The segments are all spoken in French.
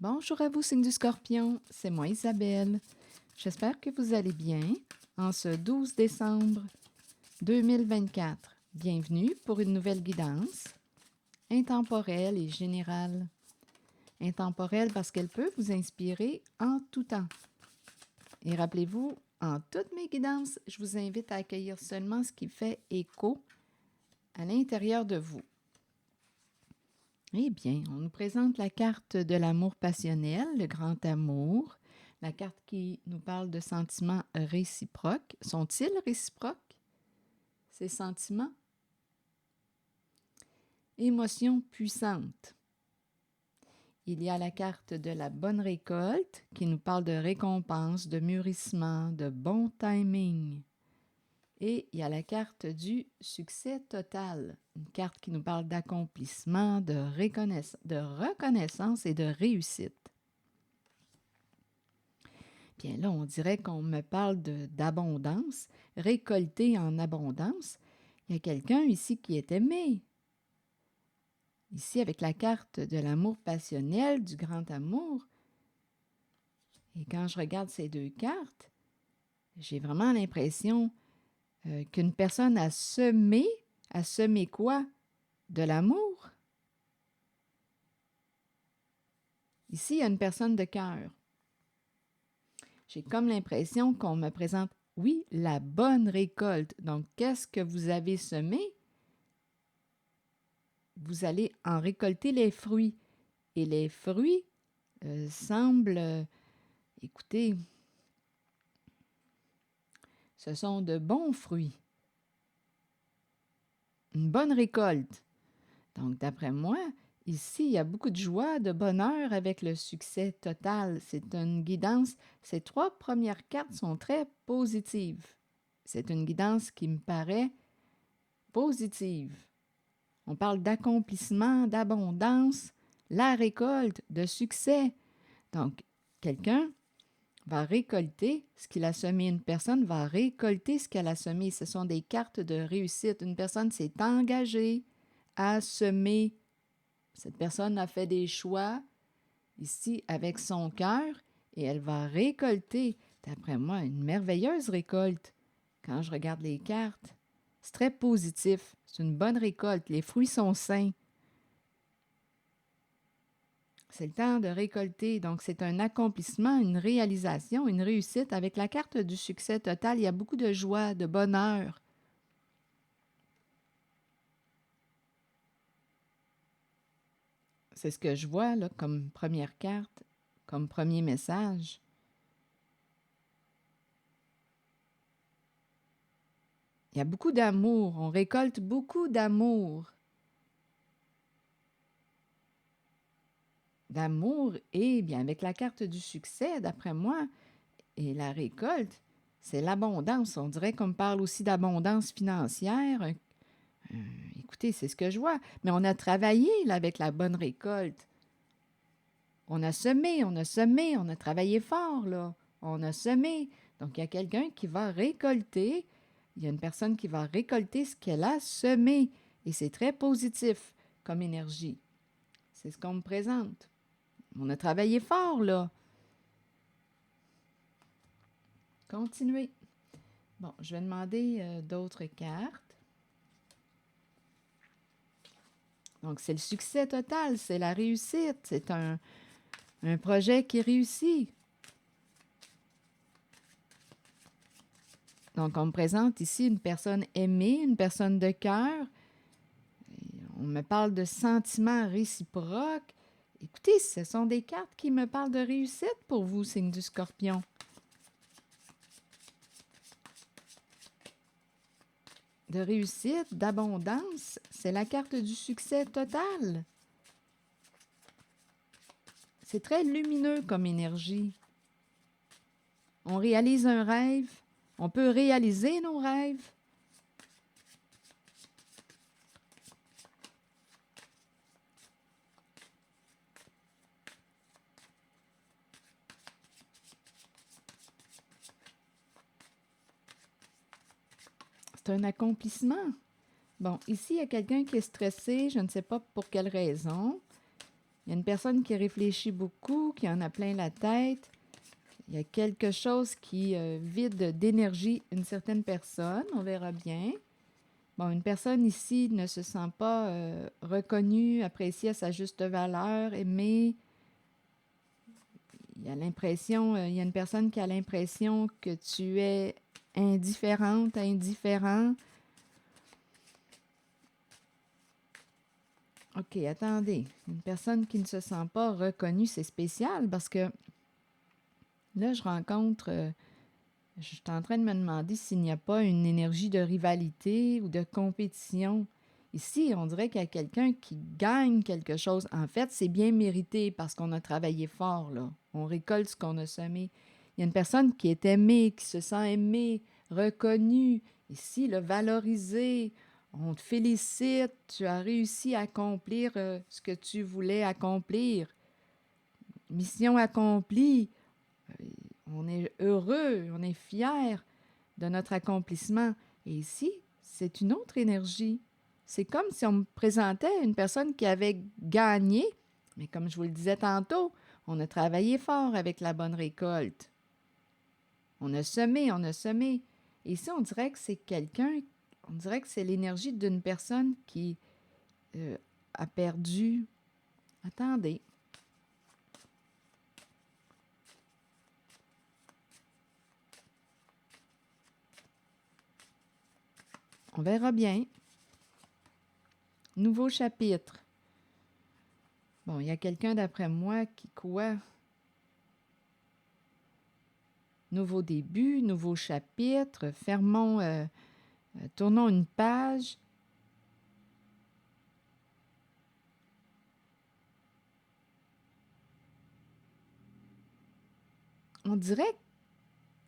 Bonjour à vous, signe du Scorpion, c'est moi Isabelle. J'espère que vous allez bien en ce 12 décembre 2024. Bienvenue pour une nouvelle guidance intemporelle et générale. Intemporelle parce qu'elle peut vous inspirer en tout temps. Et rappelez-vous, en toutes mes guidances, je vous invite à accueillir seulement ce qui fait écho à l'intérieur de vous. Eh bien, on nous présente la carte de l'amour passionnel, le grand amour, la carte qui nous parle de sentiments réciproques. Sont-ils réciproques, ces sentiments? Émotions puissantes. Il y a la carte de la bonne récolte qui nous parle de récompense, de mûrissement, de bon timing. Et il y a la carte du succès total, une carte qui nous parle d'accomplissement, de reconnaissance et de réussite. Bien là, on dirait qu'on me parle d'abondance, récolter en abondance. Il y a quelqu'un ici qui est aimé. Ici, avec la carte de l'amour passionnel, du grand amour. Et quand je regarde ces deux cartes, j'ai vraiment l'impression qu'une personne a semé quoi? De l'amour. Ici, il y a une personne de cœur. J'ai comme l'impression qu'on me présente, oui, la bonne récolte. Donc, qu'est-ce que vous avez semé? Vous allez en récolter les fruits. Et les fruits semblent, écoutez, ce sont de bons fruits. Une bonne récolte. Donc, d'après moi, ici, il y a beaucoup de joie, de bonheur avec le succès total. C'est une guidance. Ces trois premières cartes sont très positives. C'est une guidance qui me paraît positive. On parle d'accomplissement, d'abondance, la récolte, de succès. Donc, quelqu'un va récolter ce qu'il a semé. Une personne va récolter ce qu'elle a semé. Ce sont des cartes de réussite. Une personne s'est engagée à semer. Cette personne a fait des choix ici avec son cœur et elle va récolter, d'après moi, une merveilleuse récolte. Quand je regarde les cartes, c'est très positif. C'est une bonne récolte. Les fruits sont sains. C'est le temps de récolter. Donc, c'est un accomplissement, une réalisation, une réussite. Avec la carte du succès total, il y a beaucoup de joie, de bonheur. C'est ce que je vois là, comme première carte, comme premier message. Il y a beaucoup d'amour. On récolte beaucoup d'amour. D'amour et, bien, avec la carte du succès, d'après moi, et la récolte, c'est l'abondance. On dirait qu'on me parle aussi d'abondance financière. Écoutez, c'est ce que je vois. Mais on a travaillé là, avec la bonne récolte. On a semé, on a semé, on a travaillé fort, là. On a semé. Donc, il y a quelqu'un qui va récolter. Il y a une personne qui va récolter ce qu'elle a semé. Et c'est très positif comme énergie. C'est ce qu'on me présente. On a travaillé fort, là. Continuez. Bon, je vais demander d'autres cartes. Donc, c'est le succès total, c'est la réussite, c'est un projet qui réussit. Donc, on me présente ici une personne aimée, une personne de cœur. On me parle de sentiments réciproques. Écoutez, ce sont des cartes qui me parlent de réussite pour vous, signe du Scorpion. De réussite, d'abondance, c'est la carte du succès total. C'est très lumineux comme énergie. On réalise un rêve. On peut réaliser nos rêves. C'est un accomplissement. Bon, ici, il y a quelqu'un qui est stressé. Je ne sais pas pour quelle raison. Il y a une personne qui réfléchit beaucoup, qui en a plein la tête. Il y a quelque chose qui vide d'énergie une certaine personne. On verra bien. Bon, une personne ici ne se sent pas reconnue, appréciée à sa juste valeur, aimée. Il y a l'impression, il y a une personne qui a l'impression que tu es indifférente, indifférent. OK, attendez. Une personne qui ne se sent pas reconnue, c'est spécial parce que là, je suis en train de me demander s'il n'y a pas une énergie de rivalité ou de compétition. Ici, on dirait qu'il y a quelqu'un qui gagne quelque chose. En fait, c'est bien mérité parce qu'on a travaillé fort, là. On récolte ce qu'on a semé. Il y a une personne qui est aimée, qui se sent aimée, reconnue. Ici, le valorisé. On te félicite. Tu as réussi à accomplir ce que tu voulais accomplir. Mission accomplie. On est heureux, on est fier de notre accomplissement. Et ici, c'est une autre énergie. C'est comme si on me présentait une personne qui avait gagné, mais comme je vous le disais tantôt, on a travaillé fort avec la bonne récolte. On a semé, on a semé. Et ici, on dirait que c'est quelqu'un, on dirait que c'est l'énergie d'une personne qui a perdu. Attendez. On verra bien. Nouveau chapitre. Bon, il y a quelqu'un d'après moi qui quoi? Nouveau début, nouveau chapitre, tournons une page. On dirait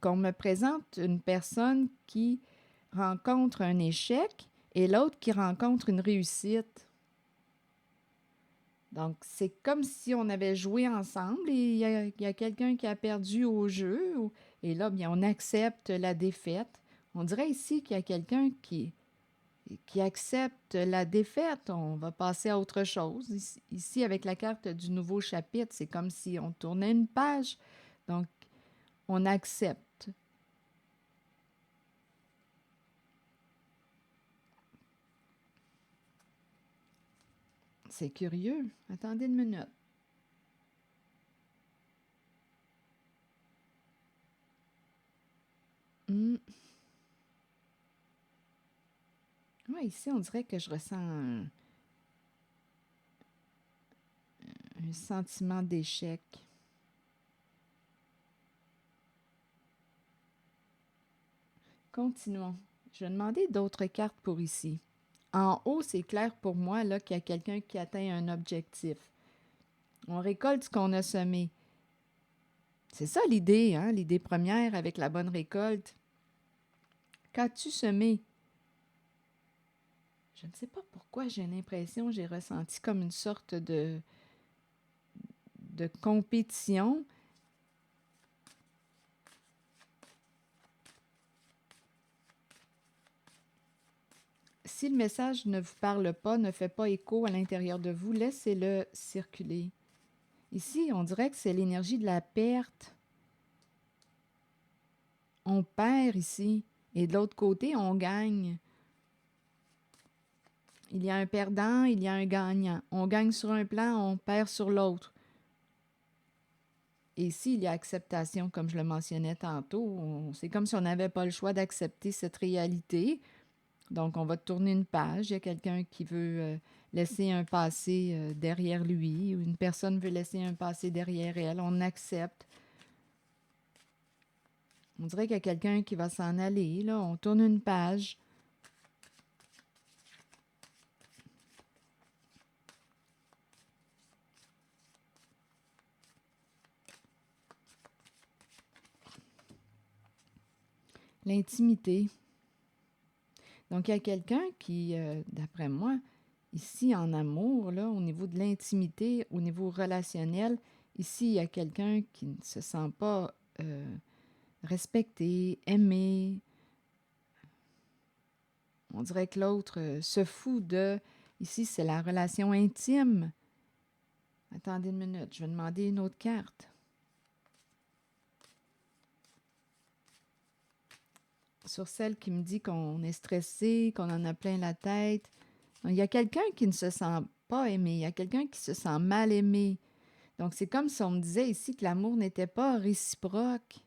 qu'on me présente une personne qui rencontre un échec et l'autre qui rencontre une réussite. Donc, c'est comme si on avait joué ensemble et il y a quelqu'un qui a perdu au jeu. Et là, bien, on accepte la défaite. On dirait ici qu'il y a quelqu'un qui accepte la défaite. On va passer à autre chose. Ici, avec la carte du nouveau chapitre, c'est comme si on tournait une page. Donc, on accepte. C'est curieux. Attendez une minute. Hmm. Ouais, ici, on dirait que je ressens un sentiment d'échec. Continuons. Je vais demander d'autres cartes pour ici. En haut, c'est clair pour moi là qu'il y a quelqu'un qui atteint un objectif. On récolte ce qu'on a semé. C'est ça l'idée, hein? L'idée première avec la bonne récolte. Qu'as-tu semé? Je ne sais pas pourquoi j'ai l'impression, j'ai ressenti comme une sorte de compétition. Si le message ne vous parle pas, ne fait pas écho à l'intérieur de vous, laissez-le circuler. Ici, on dirait que c'est l'énergie de la perte. On perd ici. Et de l'autre côté, on gagne. Il y a un perdant, il y a un gagnant. On gagne sur un plan, on perd sur l'autre. Et ici, il y a acceptation, comme je le mentionnais tantôt. C'est comme si on n'avait pas le choix d'accepter cette réalité. Donc, on va tourner une page. Il y a quelqu'un qui veut laisser un passé derrière lui, ou une personne veut laisser un passé derrière elle. On accepte. On dirait qu'il y a quelqu'un qui va s'en aller. Là, on tourne une page. L'intimité. Donc, il y a quelqu'un qui, d'après moi, ici en amour, là, au niveau de l'intimité, au niveau relationnel, ici, il y a quelqu'un qui ne se sent pas respecté, aimé. On dirait que l'autre se fout de... Ici, c'est la relation intime. Attendez une minute, je vais demander une autre carte. Sur celle qui me dit qu'on est stressé, qu'on en a plein la tête. Il y a quelqu'un qui ne se sent pas aimé, il y a quelqu'un qui se sent mal aimé. Donc, c'est comme si on me disait ici que l'amour n'était pas réciproque.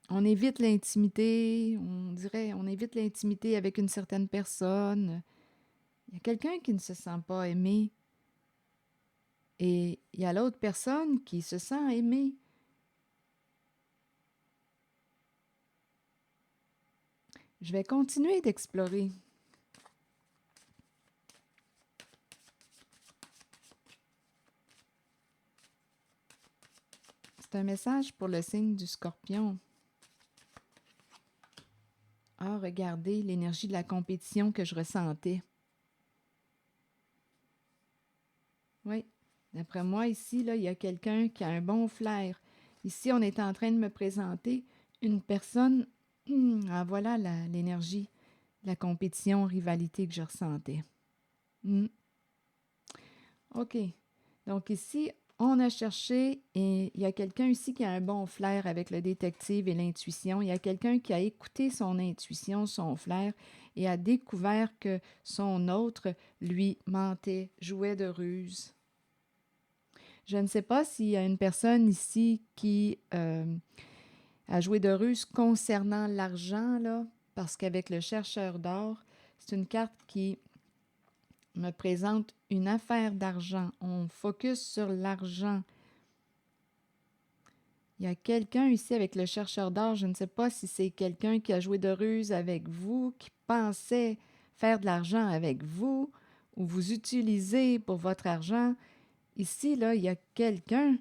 On évite l'intimité, on dirait, on évite l'intimité avec une certaine personne. Il y a quelqu'un qui ne se sent pas aimé. Et il y a l'autre personne qui se sent aimée. Je vais continuer d'explorer. C'est un message pour le signe du Scorpion. Ah, regardez l'énergie de la compétition que je ressentais. Oui, d'après moi, ici, là, il y a quelqu'un qui a un bon flair. Ici, on est en train de me présenter une personne. Ah, voilà l'énergie, la compétition, rivalité que je ressentais. OK. Donc ici, on a cherché et il y a quelqu'un ici qui a un bon flair avec le détective et l'intuition. Il y a quelqu'un qui a écouté son intuition, son flair et a découvert que son autre lui mentait, jouait de ruse. Je ne sais pas s'il y a une personne ici qui a joué de ruse concernant l'argent, là, parce qu'avec le chercheur d'or, c'est une carte qui me présente une affaire d'argent. On focus sur l'argent. Il y a quelqu'un ici avec le chercheur d'or, je ne sais pas si c'est quelqu'un qui a joué de ruse avec vous, qui pensait faire de l'argent avec vous, ou vous utilisez pour votre argent. Ici, là, il y a quelqu'un,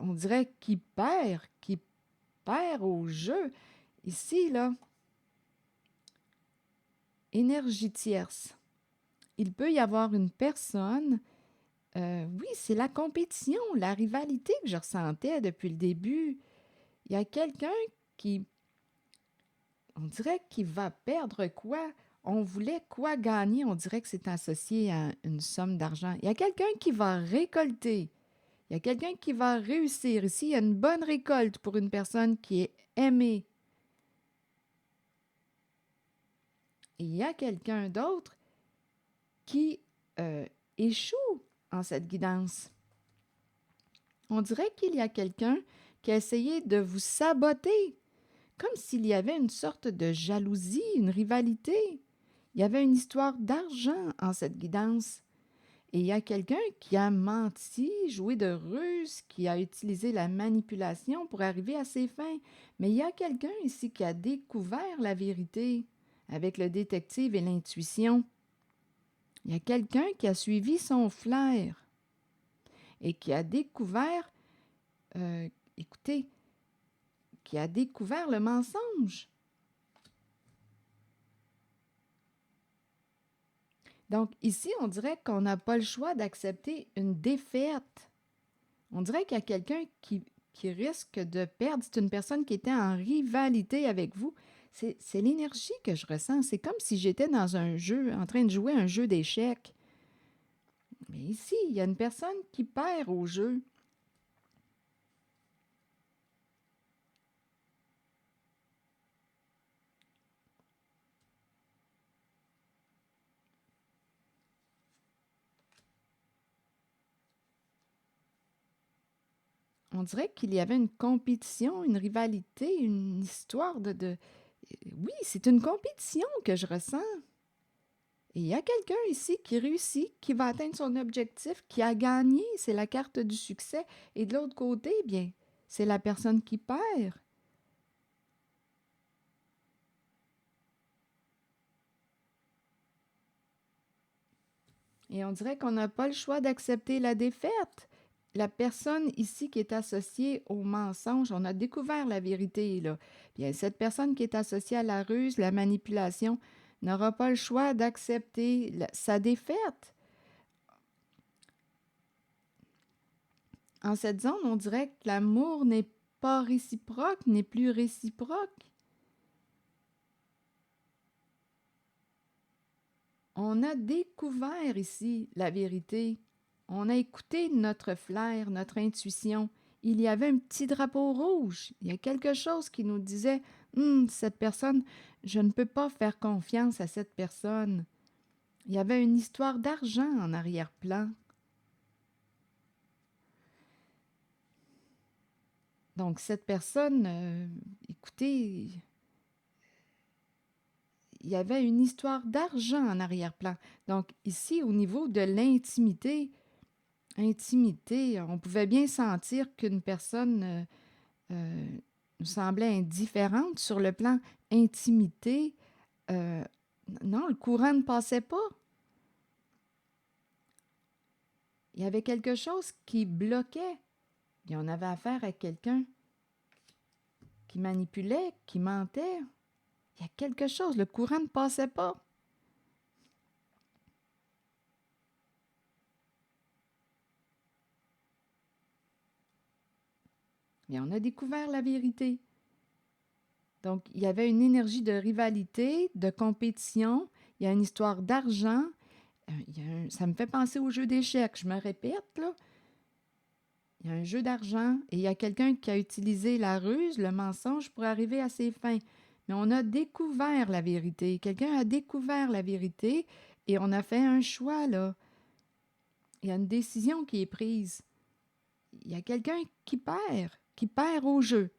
on dirait, qui perd au jeu. Ici, là, énergie tierce. Il peut y avoir une personne. Oui, c'est la compétition, la rivalité que je ressentais depuis le début. Il y a quelqu'un qui, on dirait qu'il va perdre quoi? On voulait quoi gagner? On dirait que c'est associé à une somme d'argent. Il y a quelqu'un qui va récolter. Il y a quelqu'un qui va réussir. Ici, il y a une bonne récolte pour une personne qui est aimée. Et il y a quelqu'un d'autre qui échoue en cette guidance. On dirait qu'il y a quelqu'un qui a essayé de vous saboter, comme s'il y avait une sorte de jalousie, une rivalité. Il y avait une histoire d'argent en cette guidance. Et il y a quelqu'un qui a menti, joué de ruse, qui a utilisé la manipulation pour arriver à ses fins. Mais il y a quelqu'un ici qui a découvert la vérité avec le détective et l'intuition. Il y a quelqu'un qui a suivi son flair et qui a découvert, écoutez, qui a découvert le mensonge. Donc ici, on dirait qu'on n'a pas le choix d'accepter une défaite. On dirait qu'il y a quelqu'un qui risque de perdre. C'est une personne qui était en rivalité avec vous. C'est l'énergie que je ressens. C'est comme si j'étais dans un jeu, en train de jouer un jeu d'échecs. Mais ici, il y a une personne qui perd au jeu. On dirait qu'il y avait une compétition, une rivalité, une histoire de... Oui, c'est une compétition que je ressens. Et il y a quelqu'un ici qui réussit, qui va atteindre son objectif, qui a gagné, c'est la carte du succès. Et de l'autre côté, bien, c'est la personne qui perd. Et on dirait qu'on n'a pas le choix d'accepter la défaite. La personne ici qui est associée au mensonge, on a découvert la vérité, là. Bien, cette personne qui est associée à la ruse, la manipulation, n'aura pas le choix d'accepter sa défaite. En cette zone, on dirait que l'amour n'est pas réciproque, n'est plus réciproque. On a découvert ici la vérité. On a écouté notre flair, notre intuition. Il y avait un petit drapeau rouge. Il y a quelque chose qui nous disait, cette personne, je ne peux pas faire confiance à cette personne. Il y avait une histoire d'argent en arrière-plan. Donc, cette personne, écoutez, il y avait une histoire d'argent en arrière-plan. Donc, ici, au niveau de l'intimité, on pouvait bien sentir qu'une personne nous semblait indifférente sur le plan intimité. Euh, non, le courant ne passait pas. Il y avait quelque chose qui bloquait. Et on avait affaire à quelqu'un qui manipulait, qui mentait. Il y a quelque chose, le courant ne passait pas. Et on a découvert la vérité. Donc, il y avait une énergie de rivalité, de compétition. Il y a une histoire d'argent. Ça me fait penser au jeu d'échecs. Je me répète, là. Il y a un jeu d'argent et il y a quelqu'un qui a utilisé la ruse, le mensonge pour arriver à ses fins. Mais on a découvert la vérité. Quelqu'un a découvert la vérité et on a fait un choix, là. Il y a une décision qui est prise. Il y a quelqu'un qui perd au jeu.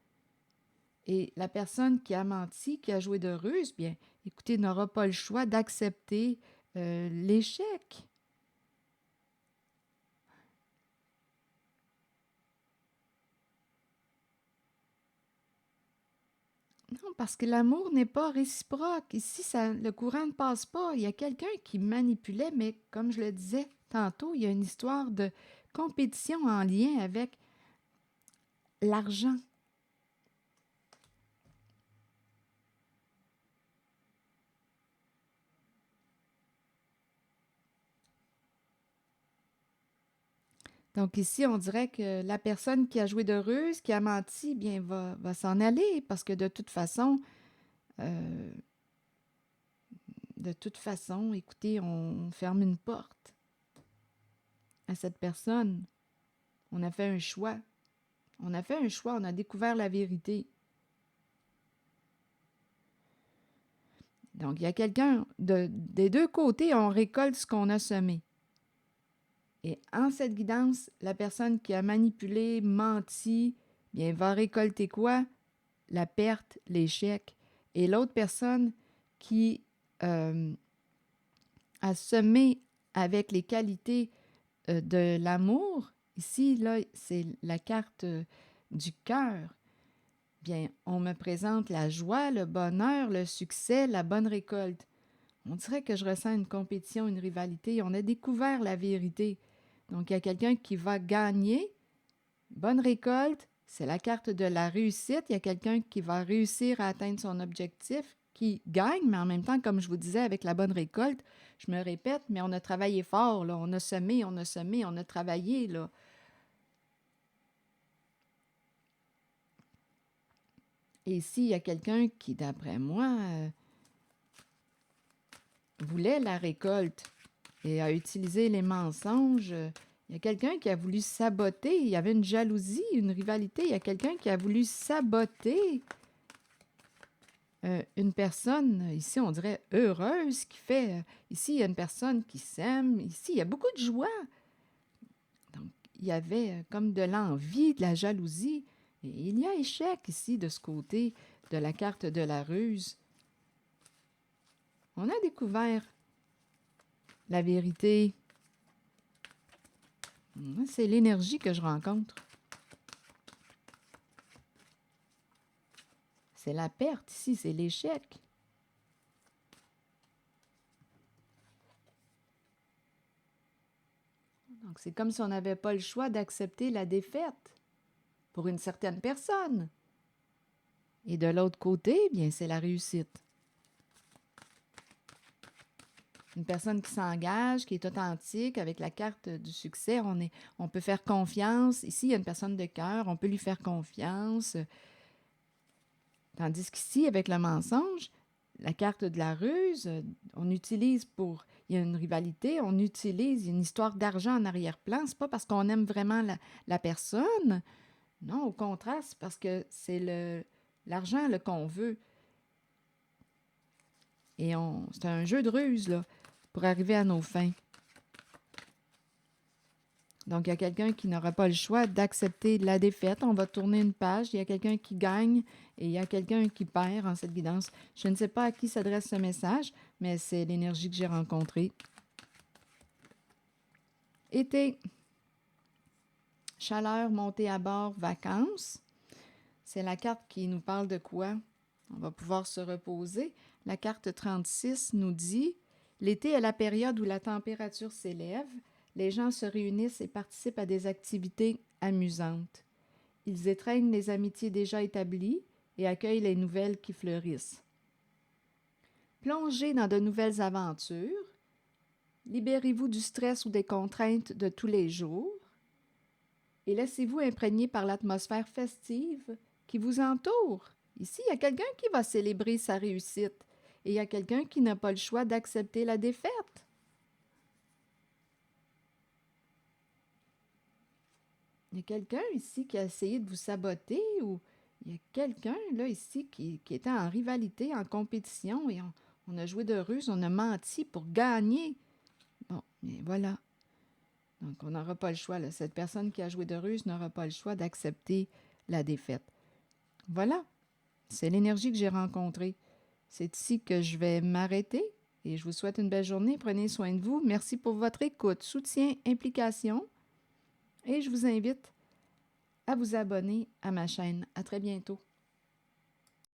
Et la personne qui a menti, qui a joué de ruse, bien, écoutez, n'aura pas le choix d'accepter l'échec. Non, parce que l'amour n'est pas réciproque. Ici, le courant ne passe pas. Il y a quelqu'un qui manipulait, mais comme je le disais tantôt, il y a une histoire de compétition en lien avec l'argent. Donc ici, on dirait que la personne qui a joué de ruse, qui a menti, bien, va s'en aller parce que euh, de toute façon, écoutez, on ferme une porte à cette personne. On a fait un choix. On a fait un choix, on a découvert la vérité. Donc, il y a quelqu'un, des deux côtés, on récolte ce qu'on a semé. Et en cette guidance, la personne qui a manipulé, menti, bien, va récolter quoi? La perte, l'échec. Et l'autre personne qui a semé avec les qualités de l'amour, ici, là, c'est la carte du cœur. Bien, on me présente la joie, le bonheur, le succès, la bonne récolte. On dirait que je ressens une compétition, une rivalité. On a découvert la vérité. Donc, il y a quelqu'un qui va gagner. Bonne récolte, c'est la carte de la réussite. Il y a quelqu'un qui va réussir à atteindre son objectif, qui gagne, mais en même temps, comme je vous disais, avec la bonne récolte, je me répète, mais on a travaillé fort, là. On a semé, on a travaillé, là. Et ici, il y a quelqu'un qui, d'après moi, voulait la récolte et a utilisé les mensonges. Il y a quelqu'un qui a voulu saboter. Il y avait une jalousie, une rivalité. Il y a quelqu'un qui a voulu saboter une personne, ici, on dirait heureuse, qui fait... ici, il y a une personne qui s'aime. Ici, il y a beaucoup de joie. Donc, il y avait comme de l'envie, de la jalousie. Et il y a échec ici, de ce côté de la carte de la ruse. On a découvert la vérité. C'est l'énergie que je rencontre. C'est la perte ici, c'est l'échec. Donc, c'est comme si on n'avait pas le choix d'accepter la défaite pour une certaine personne. Et de l'autre côté, bien, c'est la réussite. Une personne qui s'engage, qui est authentique, avec la carte du succès, on peut faire confiance. Ici, il y a une personne de cœur, on peut lui faire confiance. Tandis qu'ici, avec le mensonge, La carte de la ruse, on utilise pour... Il y a une rivalité, on utilise une histoire d'argent en arrière-plan. C'est pas parce qu'on aime vraiment la personne. Non, au contraire, c'est parce que c'est l'argent qu'on veut. Et c'est un jeu de ruse, là, pour arriver à nos fins. Donc, il y a quelqu'un qui n'aura pas le choix d'accepter la défaite. On va tourner une page. Il y a quelqu'un qui gagne et il y a quelqu'un qui perd en cette guidance. Je ne sais pas à qui s'adresse ce message, mais c'est l'énergie que j'ai rencontrée. Été, chaleur, montée à bord, vacances. C'est la carte qui nous parle de quoi? On va pouvoir se reposer. La carte 36 nous dit « L'été est la période où la température s'élève. Les gens se réunissent et participent à des activités amusantes. Ils étreignent les amitiés déjà établies et accueillent les nouvelles qui fleurissent. Plongez dans de nouvelles aventures. Libérez-vous du stress ou des contraintes de tous les jours et laissez-vous imprégner par l'atmosphère festive qui vous entoure. Ici, il y a quelqu'un qui va célébrer sa réussite et il y a quelqu'un qui n'a pas le choix d'accepter la défaite. Il y a quelqu'un ici qui a essayé de vous saboter ou il y a quelqu'un là ici qui était en rivalité, en compétition et on a joué de ruse, on a menti pour gagner. Bon, mais voilà. Donc, on n'aura pas le choix. Là. Cette personne qui a joué de ruse n'aura pas le choix d'accepter la défaite. Voilà. C'est l'énergie que j'ai rencontrée. C'est ici que je vais m'arrêter et je vous souhaite une belle journée. Prenez soin de vous. Merci pour votre écoute, soutien, implication. Et je vous invite à vous abonner à ma chaîne. À très bientôt.